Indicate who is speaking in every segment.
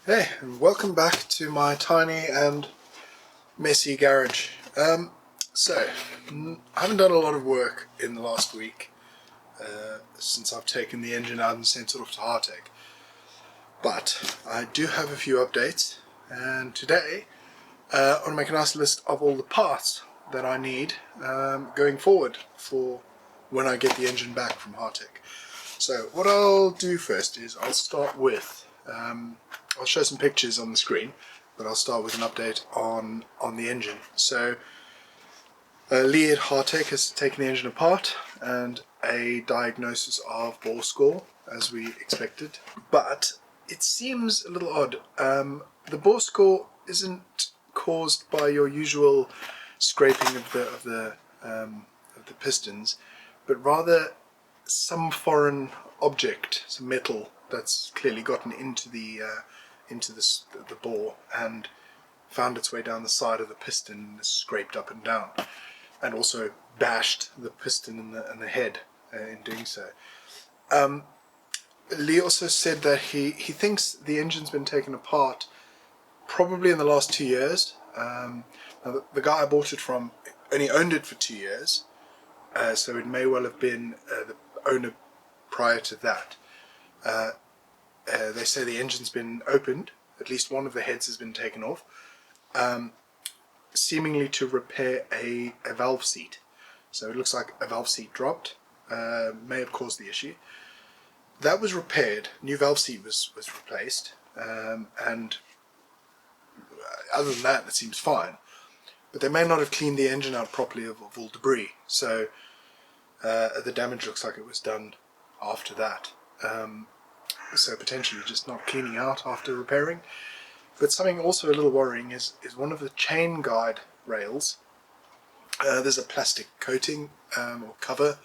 Speaker 1: Hey, and welcome back to my tiny and messy garage. I haven't done a lot of work in the last week since I've taken the engine out and sent it off to Hartech. But I do have a few updates, and today I want to make a nice list of all the parts that I need going forward for when I get the engine back from Hartech. So what I'll do first is I'll start with I'll show some pictures on the screen, but I'll start with an update on the engine. So Lee at Hartech has taken the engine apart and a diagnosis of bore score, as we expected, but it seems a little odd. The bore score isn't caused by your usual scraping of the pistons, but rather some foreign object, some metal that's clearly gotten into the bore and found its way down the side of the piston and scraped up and down, and also bashed the piston and the head in doing so. Lee also said that he thinks the engine's been taken apart probably in the last 2 years. Now the guy I bought it from only owned it for 2 years, so it may well have been the owner prior to that. They say the engine's been opened, at least one of the heads has been taken off, seemingly to repair a valve seat. So it looks like a valve seat dropped, may have caused the issue. That was repaired, new valve seat was replaced, and other than that it seems fine. But they may not have cleaned the engine out properly of all debris, so the damage looks like it was done after that. So potentially just not cleaning out after repairing. But something also a little worrying is one of the chain guide rails. There's a plastic coating or cover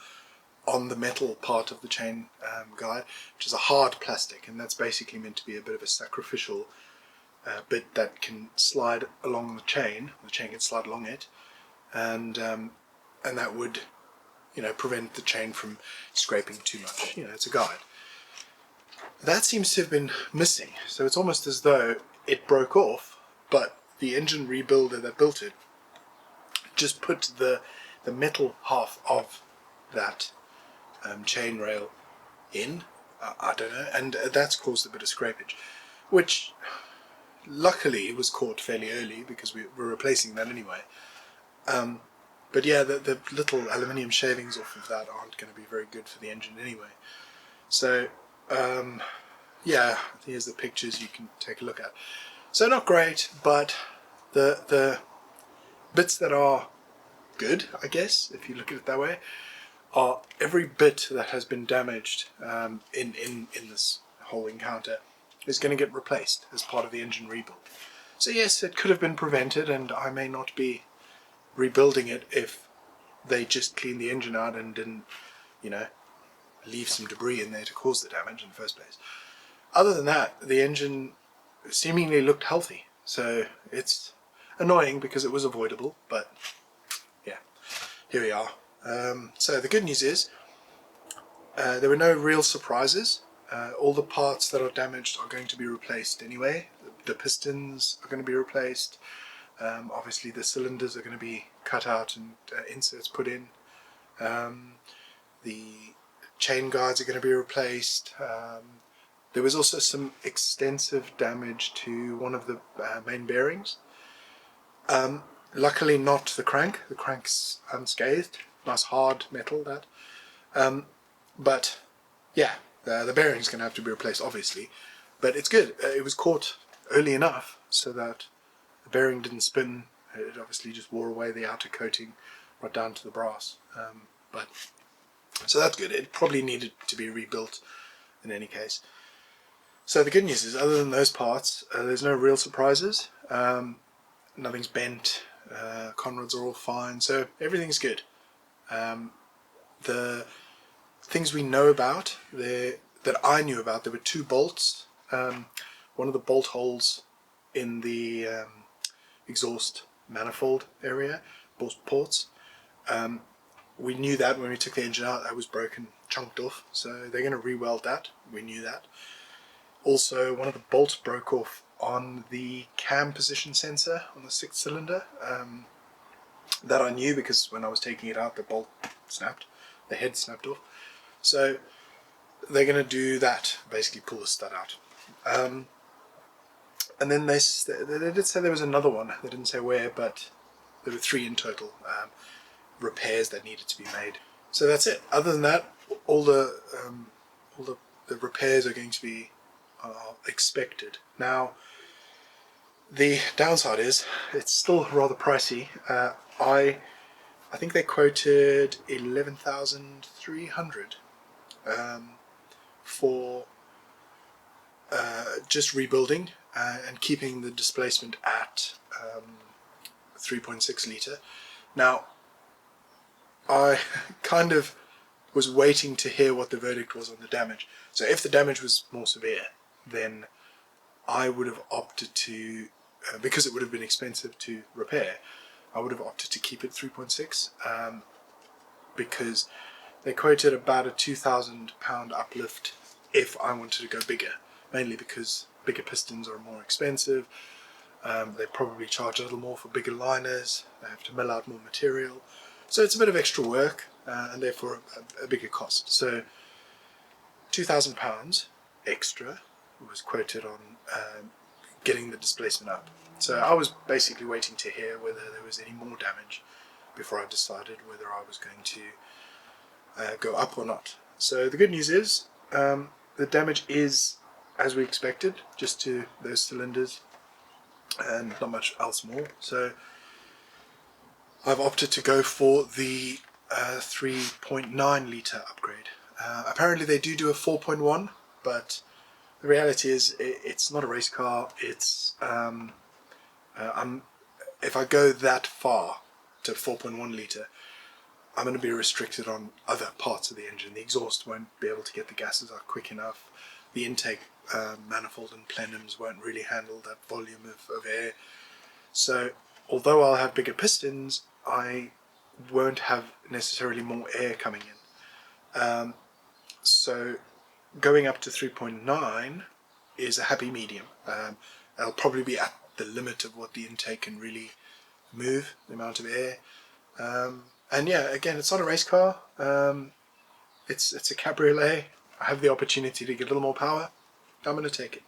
Speaker 1: on the metal part of the chain guide, which is a hard plastic, and that's basically meant to be a bit of a sacrificial bit that can slide along the chain can slide along it, and that would, prevent the chain from scraping too much. It's a guide. That seems to have been missing, so it's almost as though it broke off, but the engine rebuilder that built it just put the metal half of that chain rail in. I don't know, and that's caused a bit of scrapage, which luckily was caught fairly early because we were replacing that anyway. But yeah, the little aluminium shavings off of that aren't going to be very good for the engine anyway. So yeah, here's the pictures you can take a look at. So not great, but the bits that are good, I guess, if you look at it that way, are every bit that has been damaged in this whole encounter is going to get replaced as part of the engine rebuild. So yes, it could have been prevented, and I may not be rebuilding it if they just cleaned the engine out and didn't, leave some debris in there to cause the damage in the first place. Other than that, the engine seemingly looked healthy, so it's annoying because it was avoidable, but yeah, here we are. So the good news is there were no real surprises. All the parts that are damaged are going to be replaced anyway. The pistons are going to be replaced. Obviously the cylinders are going to be cut out and inserts put in. The chain guides are going to be replaced. There was also some extensive damage to one of the main bearings. Luckily not the crank. The crank's unscathed. Nice hard metal, that. But yeah, the bearing's going to have to be replaced, obviously. But it's good. It was caught early enough so that the bearing didn't spin. It obviously just wore away the outer coating right down to the brass. So that's good. It probably needed to be rebuilt in any case. So the good news is, other than those parts, there's no real surprises. Nothing's bent. Conrods are all fine. So everything's good. The things we know about, that I knew about, there were 2 bolts. One of the bolt holes in the exhaust manifold area, both ports. We knew that when we took the engine out, that was broken, chunked off, so they're going to re-weld that. We knew that. Also, one of the bolts broke off on the cam position sensor on the 6th cylinder. That I knew because when I was taking it out, the bolt snapped, the head snapped off. So they're going to do that, basically pull the stud out. And then they did say there was another one. They didn't say where, but there were 3 in total repairs that needed to be made. So that's it. Other than that, all the repairs are going to be expected. Now, the downside is it's still rather pricey. I think they quoted 11,300 for just rebuilding and keeping the displacement at 3.6 litre. Now, I kind of was waiting to hear what the verdict was on the damage. So if the damage was more severe, then I would have opted to, because it would have been expensive to repair, I would have opted to keep it 3.6 because they quoted about a £2,000 uplift if I wanted to go bigger, mainly because bigger pistons are more expensive. They probably charge a little more for bigger liners, they have to mill out more material, so it's a bit of extra work and therefore a bigger cost. So £2,000 extra was quoted on getting the displacement up. So I was basically waiting to hear whether there was any more damage before I decided whether I was going to go up or not. So the good news is the damage is as we expected, just to those cylinders and not much else more. So I've opted to go for the 3.9 litre upgrade. Apparently they do a 4.1, but the reality is it's not a race car. It's if I go that far to 4.1 litre, I'm going to be restricted on other parts of the engine. The exhaust won't be able to get the gases out quick enough. The intake manifold and plenums won't really handle that volume of air. So although I'll have bigger pistons, I won't have necessarily more air coming in. So going up to 3.9 is a happy medium. I'll probably be at the limit of what the intake can really move, the amount of air. And yeah, again, it's not a race car. It's a cabriolet. I have the opportunity to get a little more power. I'm going to take it.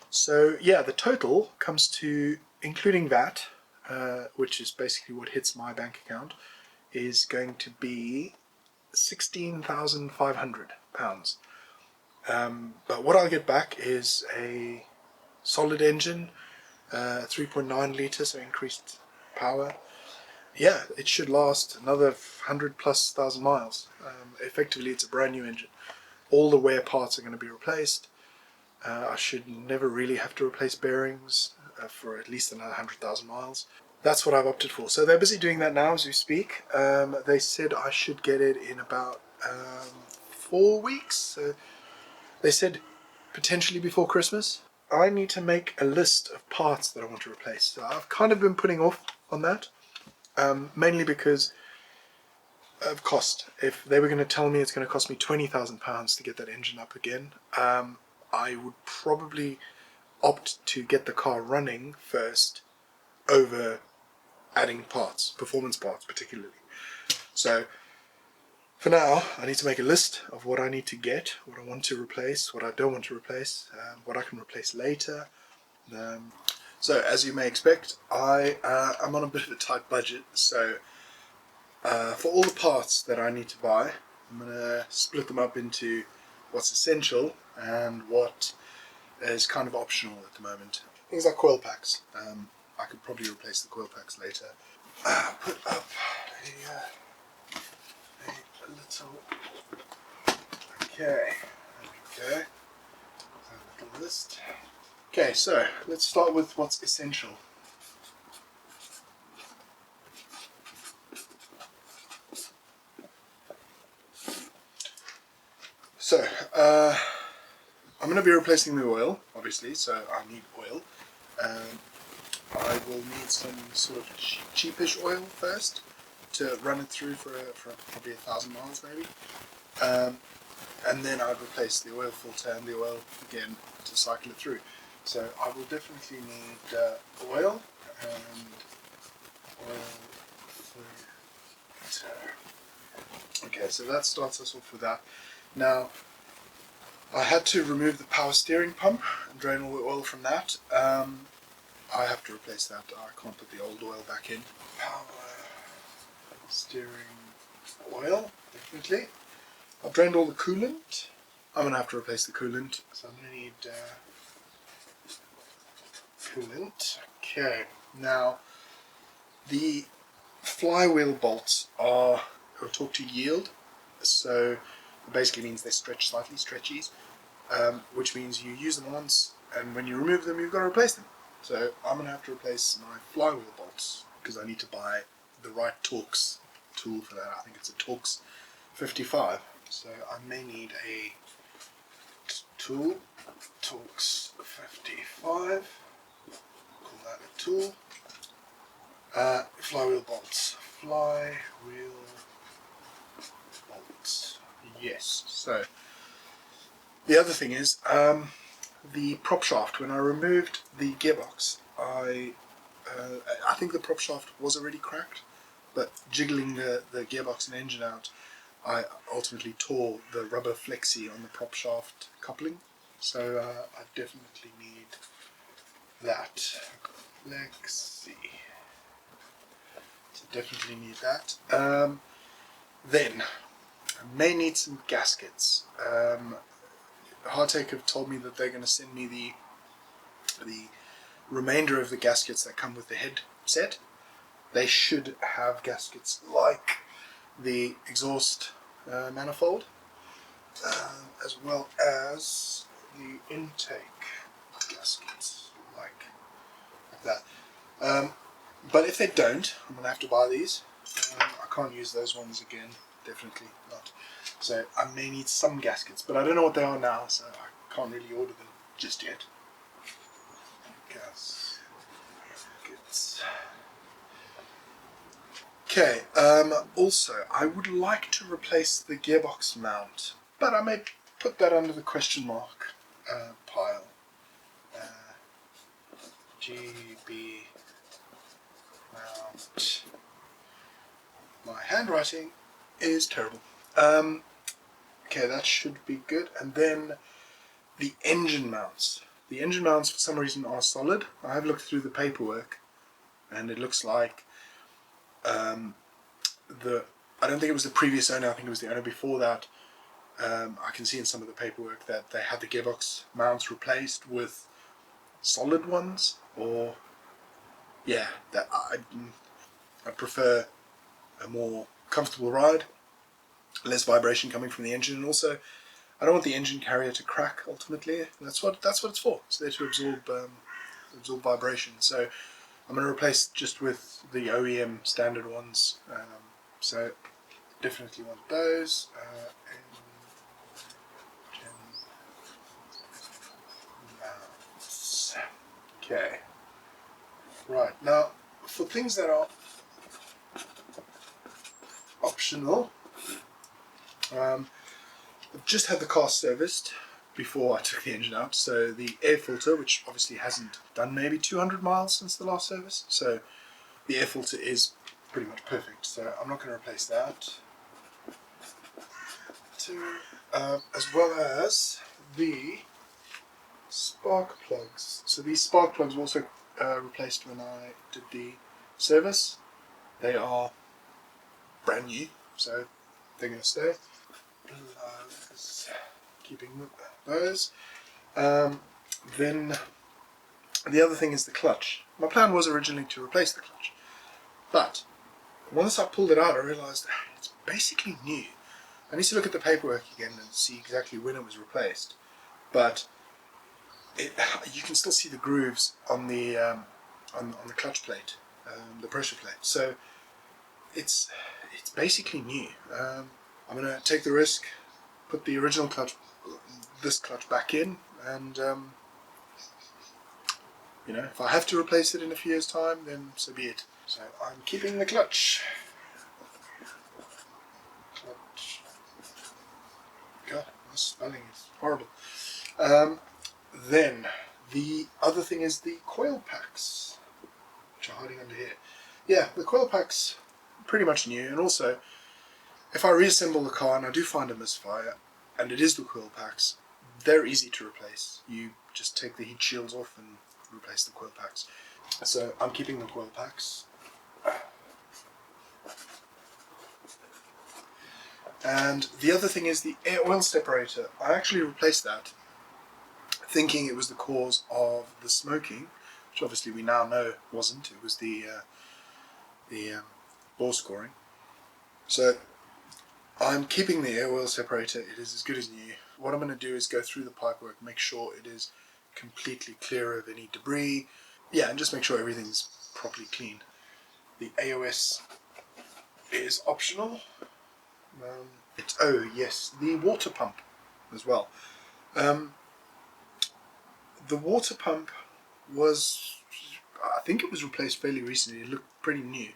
Speaker 1: So yeah, the total comes to, including VAT, which is basically what hits my bank account, is going to be £16,500. But what I'll get back is a solid engine, 3.9 litre, so increased power. Yeah, it should last another 100,000+ miles. Effectively, it's a brand new engine. All the wear parts are going to be replaced. I should never really have to replace bearings for at least another 100,000 miles. That's what I've opted for. So they're busy doing that now as we speak. They said I should get it in about 4 weeks. So they said potentially before Christmas. I need to make a list of parts that I want to replace. So I've kind of been putting off on that, mainly because of cost. If they were going to tell me it's going to cost me £20,000 to get that engine up again, I would probably opt to get the car running first over adding parts, performance parts particularly. So for now, I need to make a list of what I need to get, what I want to replace, what I don't want to replace, what I can replace later. So as you may expect, I'm on a bit of a tight budget, so for all the parts that I need to buy, I'm going to split them up into what's essential and what is kind of optional at the moment. Things like coil packs. I could probably replace the coil packs later. Put up a little... Okay, there we go. A little list. Okay, so let's start with what's essential. So, I'm going to be replacing the oil, obviously, so I need oil. I will need some sort of cheapish oil first to run it through for probably 1,000 miles maybe. And then I'd replace the oil filter and the oil again to cycle it through. So I will definitely need oil and oil filter. Okay, so that starts us off with that. Now, I had to remove the power steering pump and drain all the oil from that. I have to replace that. I can't put the old oil back in. Power steering oil, definitely. I've drained all the coolant. I'm going to have to replace the coolant, so I'm going to need coolant. Okay, now the flywheel bolts are taught to yield, so it basically means they stretch slightly, stretchies, which means you use them once, and when you remove them, you've got to replace them. So I'm going to have to replace my flywheel bolts because I need to buy the right Torx tool for that. I think it's a Torx 55. So I may need a tool, Torx 55. Call that a tool. Flywheel bolts. Flywheel bolts. Yes. So the other thing is the prop shaft. When I removed the gearbox, I think the prop shaft was already cracked, but jiggling the gearbox and engine out, I ultimately tore the rubber flexi on the prop shaft coupling. So I definitely need that flexi. So definitely need that. Then I may need some gaskets. Hartech have told me that they're going to send me the remainder of the gaskets that come with the head set. They should have gaskets like the exhaust manifold, as well as the intake gaskets, like that. But if they don't, I'm going to have to buy these. I can't use those ones again, definitely not. So I may need some gaskets, but I don't know what they are now, so I can't really order them just yet. Gaskets. Okay, also, I would like to replace the gearbox mount, but I may put that under the question mark pile. GB mount. My handwriting is terrible. Okay, that should be good. And then the engine mounts. The engine mounts, for some reason, are solid. I have looked through the paperwork, and it looks like I don't think it was the previous owner, I think it was the owner before that. I can see in some of the paperwork that they had the gearbox mounts replaced with solid ones, or yeah, that I prefer a more comfortable ride, less vibration coming from the engine, and also I don't want the engine carrier to crack. Ultimately, that's what it's for. It's there to absorb vibration. So I'm going to replace just with the OEM standard ones. So definitely want those. Okay. Right, now for things that are optional, I've just had the car serviced before I took the engine out. So the air filter, which obviously hasn't done maybe 200 miles since the last service, so the air filter is pretty much perfect. So I'm not going to replace that. As well as the spark plugs. So these spark plugs were also replaced when I did the service. They are brand new, so they're going to stay. Plugs, keeping those. Then the other thing is the clutch. My plan was originally to replace the clutch, but once I pulled it out, I realized it's basically new. I need to look at the paperwork again and see exactly when it was replaced, but you can still see the grooves on the clutch plate, the pressure plate. So it's basically new. I'm going to take the risk, put the original clutch, this clutch back in, and if I have to replace it in a few years' time, then so be it. So I'm keeping the clutch. God, my spelling is horrible. Then The other thing is the coil packs, which are hiding under here. Yeah, the coil packs pretty much new, and also if I reassemble the car and I do find a misfire, and it is the coil packs, they're easy to replace. You just take the heat shields off and replace the coil packs. So I'm keeping the coil packs. And the other thing is the air oil separator. I actually replaced that, thinking it was the cause of the smoking, which obviously we now know wasn't. It was the bore scoring. So I'm keeping the air oil separator. It is as good as new. What I'm going to do is go through the pipework, make sure it is completely clear of any debris. Yeah, and just make sure everything's properly clean. The AOS is optional. Oh yes, the water pump as well. The water pump was, I think it was replaced fairly recently. It looked pretty new.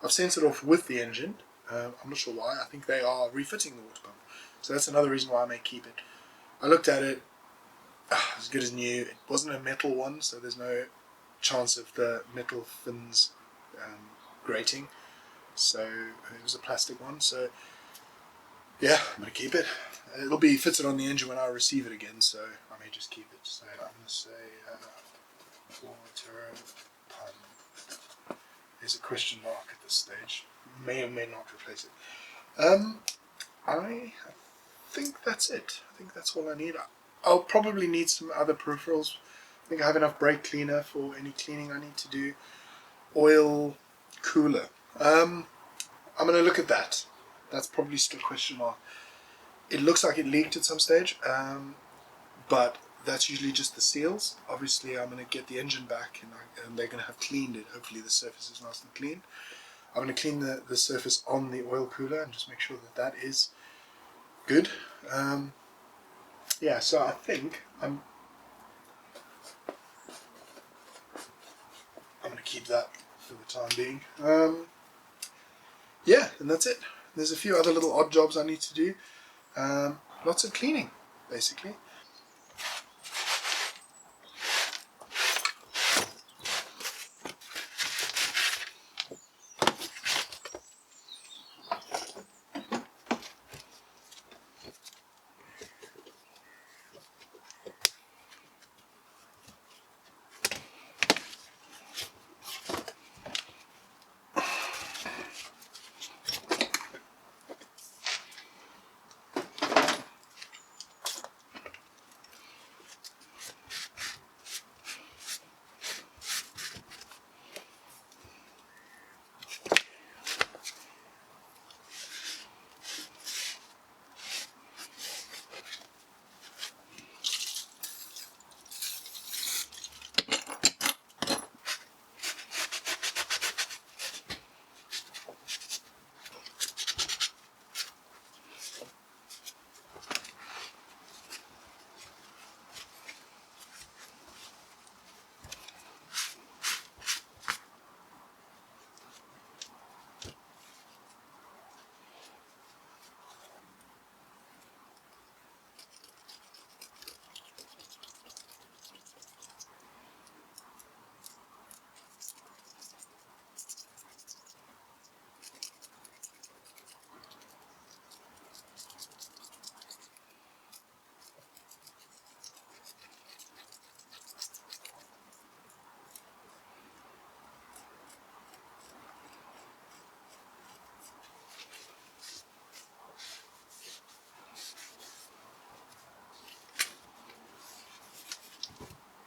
Speaker 1: I've sent it off with the engine. I'm not sure why. I think they are refitting the water pump. So that's another reason why I may keep it. I looked at it, as good as new. It wasn't a metal one, so there's no chance of the metal fins grating. So it was a plastic one. So yeah, I'm going to keep it. It'll be fitted on the engine when I receive it again, so I may just keep it. So I'm going to say water pump. There's a question mark at this stage. May or may not replace it. I think that's it. I think that's all I need. I'll probably need some other peripherals. I think I have enough brake cleaner for any cleaning I need to do. Oil cooler. I'm going to look at that. That's probably still a question mark. It looks like it leaked at some stage, but that's usually just the seals. Obviously, I'm going to get the engine back, and they're going to have cleaned it. Hopefully the surface is nice and clean. I'm going to clean the surface on the oil cooler and just make sure that that is good. Yeah, so I think I'm going to keep that for the time being. Yeah, and that's it. There's a few other little odd jobs I need to do. Lots of cleaning, basically.